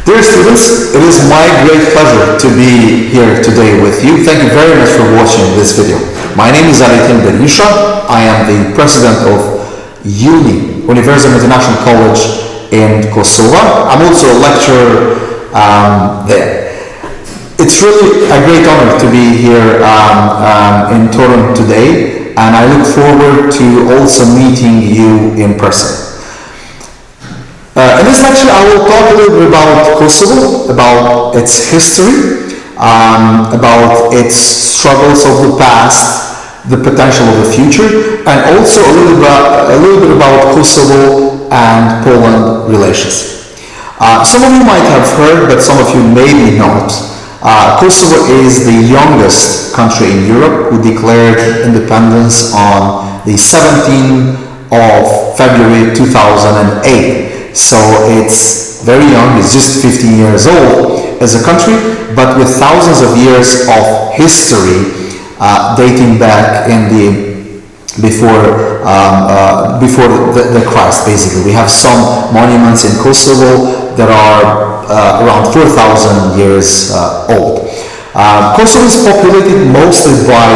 Dear students, it is my great pleasure to be here today with you. Thank you very much for watching this video. My name is Alejtin Berisha. I am the president of Universum International College in Kosovo. I'm also a lecturer there. It's really a great honor to be here in Toruń today, and I look forward to also meeting you in person. In this lecture, I will talk a little bit about Kosovo, about its history, about its struggles of the past, the potential of the future, and also a little bit about Kosovo and Poland relations. Some of you might have heard, but some of you maybe not. Kosovo is the youngest country in Europe who declared independence on the 17th of February 2008. So it's very young, it's just 15 years old as a country, but with thousands of years of history dating back in before the Christ, basically. We have some monuments in Kosovo that are around 4,000 years old. Kosovo is populated mostly by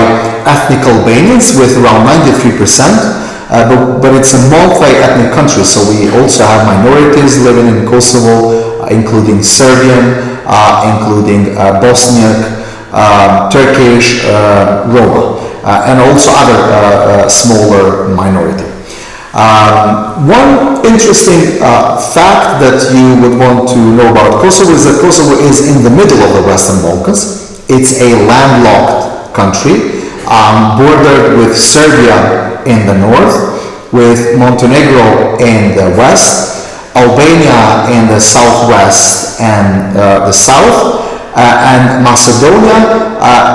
ethnic Albanians with around 93%. But it's a multi-ethnic country, so we also have minorities living in Kosovo, including Serbian, including Bosniak, Turkish, Roma, and also other smaller minority. One interesting fact that you would want to know about Kosovo is that Kosovo is in the middle of the Western Balkans. It's a landlocked country, bordered with Serbia in the north, with Montenegro in the west, Albania in the southwest and the south, and Macedonia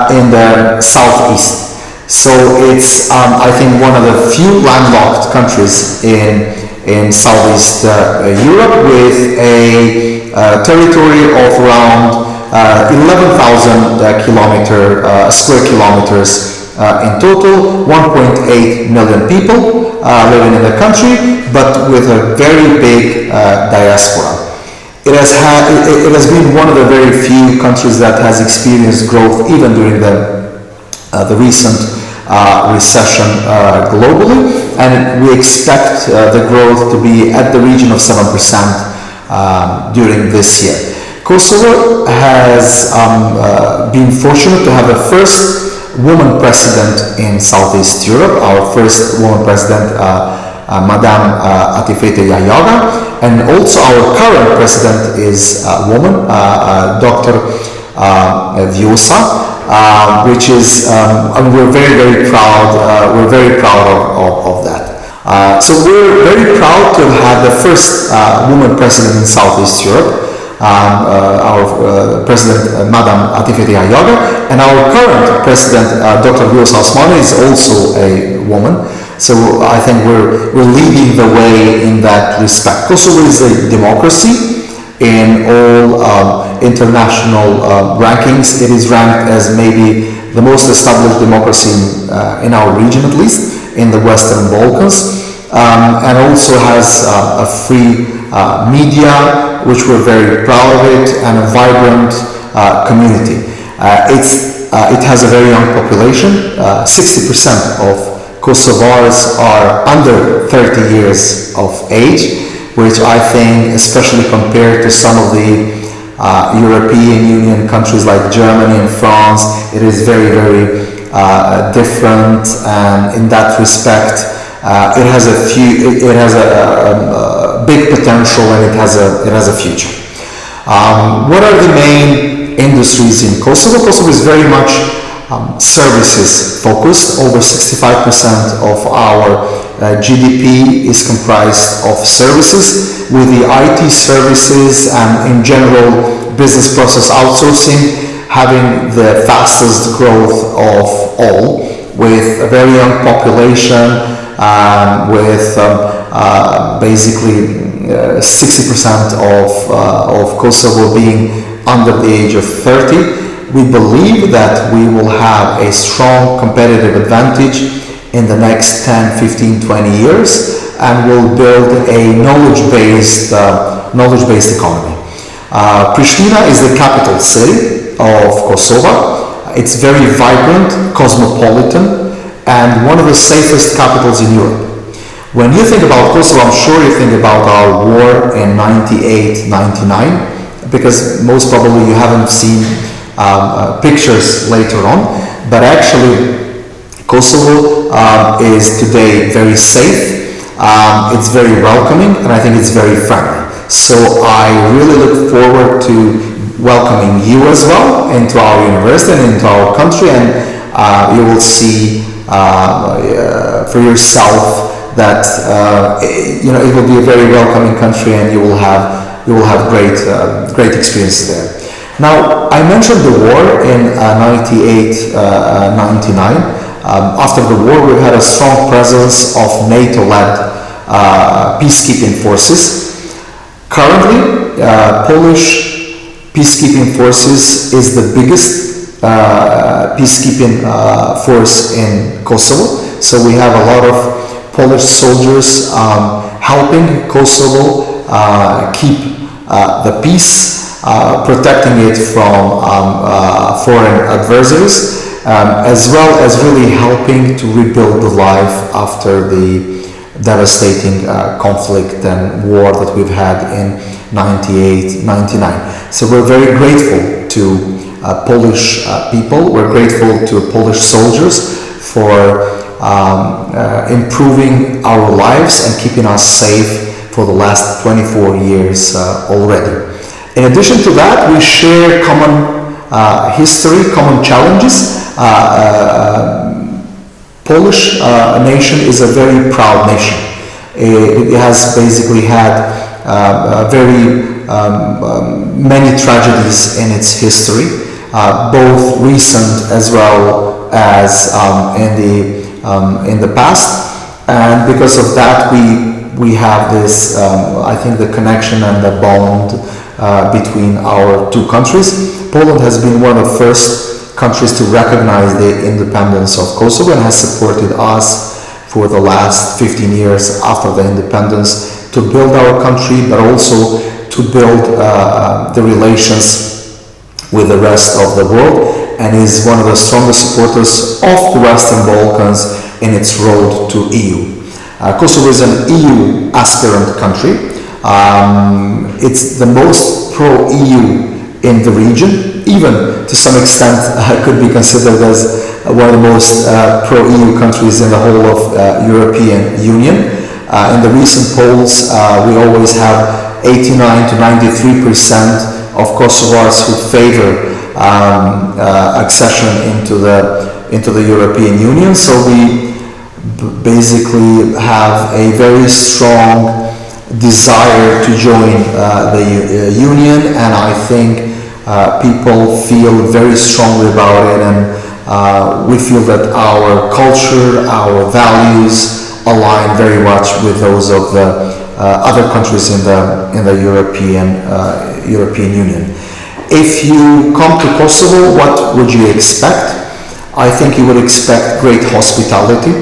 in the southeast. So it's, I think, one of the few landlocked countries in Southeast Europe, with a territory of around 11,000 square kilometers in total, 1.8 million people living in the country, but with a very big diaspora. It has been one of the very few countries that has experienced growth even during the recent recession globally, and we expect the growth to be at the region of 7% during this year. Kosovo has been fortunate to have the first woman president in Southeast Europe. Our first woman president, Madame Atifete Yayaga, and also our current president is a woman, Dr. Vjosa, which is, we're very proud. We're very proud of that. So we're very proud to have had the first woman president in Southeast Europe. Our president, Madam Atifete Yayaga, and our current president, Dr. Vjosa Osmani, is also a woman. So I think we're leading the way in that respect. Kosovo is a democracy in all international rankings. It is ranked as maybe the most established democracy in our region, at least in the Western Balkans, and also has a free media, which we're very proud of it, and a vibrant community. It has a very young population. 60% of Kosovars are under 30 years of age, which I think, especially compared to some of the European Union countries like Germany and France, it is very different, and in that respect, it has a big potential, and it has a future. What are the main industries in Kosovo? Kosovo is very much services focused. Over 65% of our GDP is comprised of services, with the IT services and in general business process outsourcing having the fastest growth of all, with a very young population, with basically 60% of Kosovo being under the age of 30. We believe that we will have a strong competitive advantage in the next 10, 15, 20 years, and will build a knowledge-based economy. Priština is the capital city of Kosovo. It's very vibrant, cosmopolitan, and one of the safest capitals in Europe. When you think about Kosovo, I'm sure you think about our war in 98, 99, because most probably you haven't seen pictures later on, but actually Kosovo is today very safe, it's very welcoming, and I think it's very friendly. So I really look forward to welcoming you as well into our university and into our country, and you will see for yourself that it will be a very welcoming country, and you will have great experience there. Now, I mentioned the war in 98, 99. After the war, we had a strong presence of NATO-led peacekeeping forces. Currently, Polish peacekeeping forces is the biggest peacekeeping force in Kosovo. So we have a lot of Polish soldiers helping Kosovo keep the peace, protecting it from foreign adversaries, as well as really helping to rebuild the life after the devastating conflict and war that we've had in 98, 99. So we're very grateful to Polish people, we're grateful to Polish soldiers for improving our lives and keeping us safe for the last 24 years already. In addition to that, we share common history, common challenges. Polish nation is a very proud nation. It has basically had very many tragedies in its history, both recent as well as in the past, and because of that we have this I think the connection and the bond between our two countries. Poland has been one of the first countries to recognize the independence of Kosovo and has supported us for the last 15 years after the independence to build our country, but also to build the relations with the rest of the world, and is one of the strongest supporters of the Western Balkans in its road to EU. Kosovo is an EU aspirant country. It's the most pro-EU in the region, even to some extent could be considered as one of the most pro-EU countries in the whole of European Union. In the recent polls, we always have 89 to 93% of Kosovars who favor accession into the European Union. So we basically have a very strong desire to join the Union, and I think people feel very strongly about it, and we feel that our culture, our values align very much with those of the other countries in the European Union. If you come to Kosovo, what would you expect? I think you would expect great hospitality,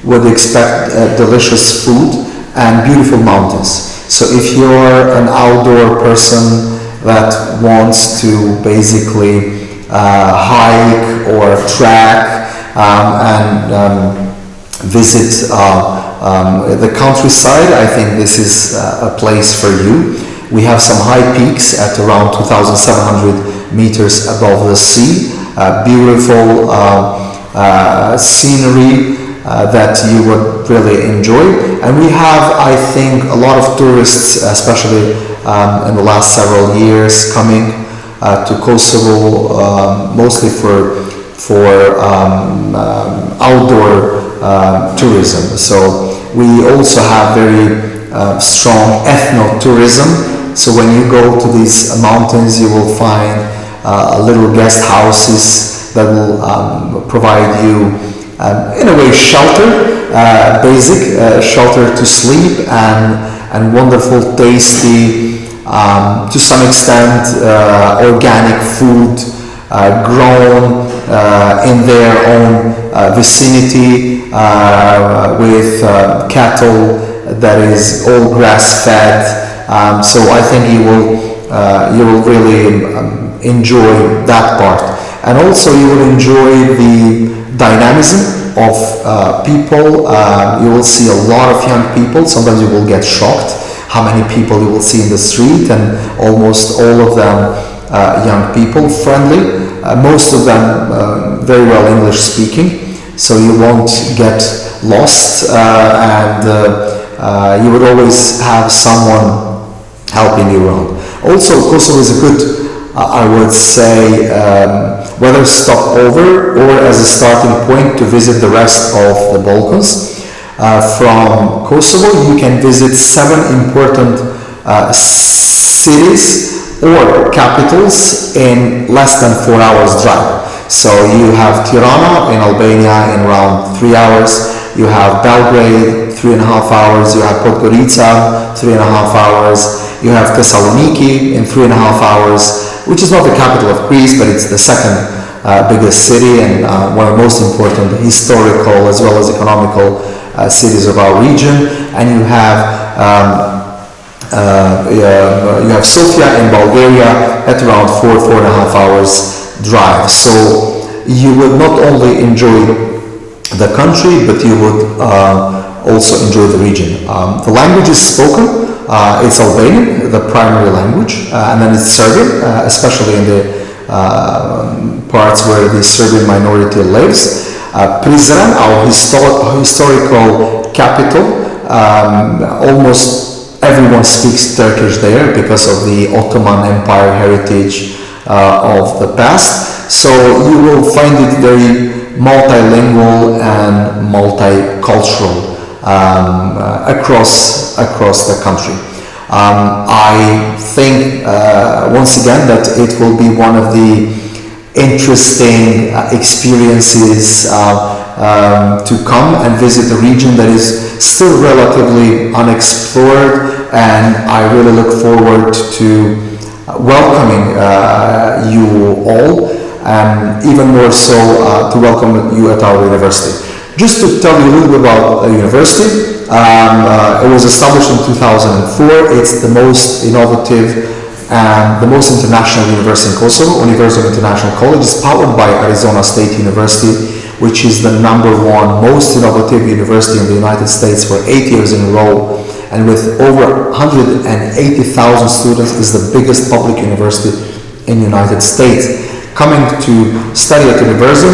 would expect delicious food and beautiful mountains. So if you're an outdoor person that wants to basically hike or track and visit the countryside, I think this is a place for you. We have some high peaks at around 2,700 meters above the sea, beautiful scenery that you would really enjoy. And we have, I think, a lot of tourists, especially in the last several years, coming to Kosovo, mostly for outdoor tourism. So we also have very strong ethno-tourism. So when you go to these mountains, you will find little guest houses that will provide you, in a way, shelter, basic shelter to sleep, and wonderful, tasty, to some extent, organic food grown in their own vicinity with cattle that is all grass-fed. So I think you will you will really enjoy that part. And also you will enjoy the dynamism of people. You will see a lot of young people. Sometimes you will get shocked how many people you will see in the street, and almost all of them young people, friendly, most of them very well English speaking, so you won't get lost, and you would always have someone helping you around. Also, Kosovo is a good, I would say, whether stopover or as a starting point to visit the rest of the Balkans. From Kosovo you can visit 7 important cities or capitals in less than 4 hours drive. So you have Tirana in Albania in around 3 hours, you have Belgrade 3.5 hours, you have Podgorica 3.5 hours, you have Thessaloniki in 3.5 hours, which is not the capital of Greece, but it's the second biggest city and one of the most important historical as well as economical cities of our region. And you have Sofia in Bulgaria at around 4.5 hours drive. So you would not only enjoy the country, but you would also enjoy the region. The language is spoken. It's Albanian, the primary language, and then it's Serbian, especially in the parts where the Serbian minority lives. Prizren, our historical capital, almost everyone speaks Turkish there because of the Ottoman Empire heritage of the past. So you will find it very multilingual and multicultural across the country. I think once again that it will be one of the interesting experiences to come and visit a region that is still relatively unexplored, and I really look forward to welcoming you all, and even more so to welcome you at our university. Just to tell you a little bit about the university, it was established in 2004. It's the most innovative and the most international university in Kosovo. Universum International College is powered by Arizona State University, which is the #1 most innovative university in the United States for 8 years in a row, and with over 180,000 students is the biggest public university in the United States. Coming to study at Universum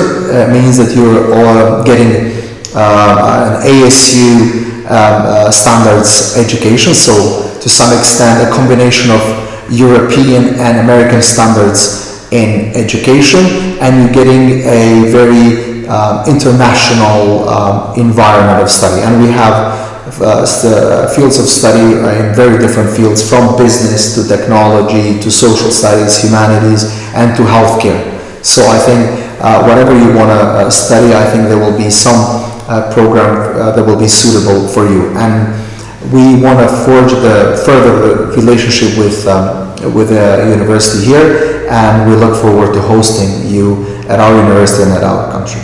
means that you're getting an ASU standards education, so to some extent a combination of European and American standards in education, and you're getting a very international environment of study. And we have fields of study in very different fields, from business to technology to social studies, humanities, and to healthcare. So I think whatever you want to study, I think there will be some program that will be suitable for you. And we want to forge the further relationship with the university here, and we look forward to hosting you at our university and at our country.